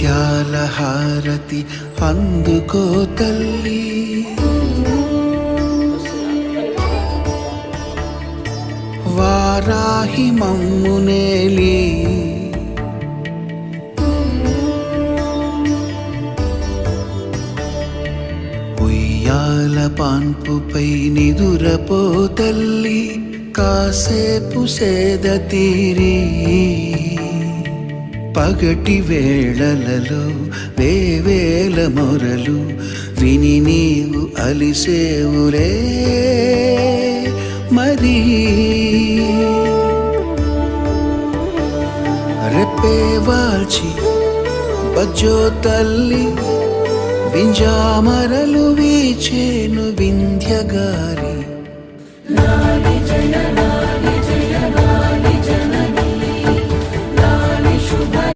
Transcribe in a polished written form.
ముత్యాల హారతి అందుకో తల్లి, వారాహి మమ్మునేలి ఉయ్యాల పాన్పుపై నిదురపో తల్లి, కాసేపు సేద తీరి పగటి వేళలలో వేవేల మొరలు విని నీవు అలిసేవులే మరి. రెప్పే వాల్చి బజ్జో తల్లి, వింజామరలు వీచేను వింధ్యగాలి. నాని జయ నాని జయ నాని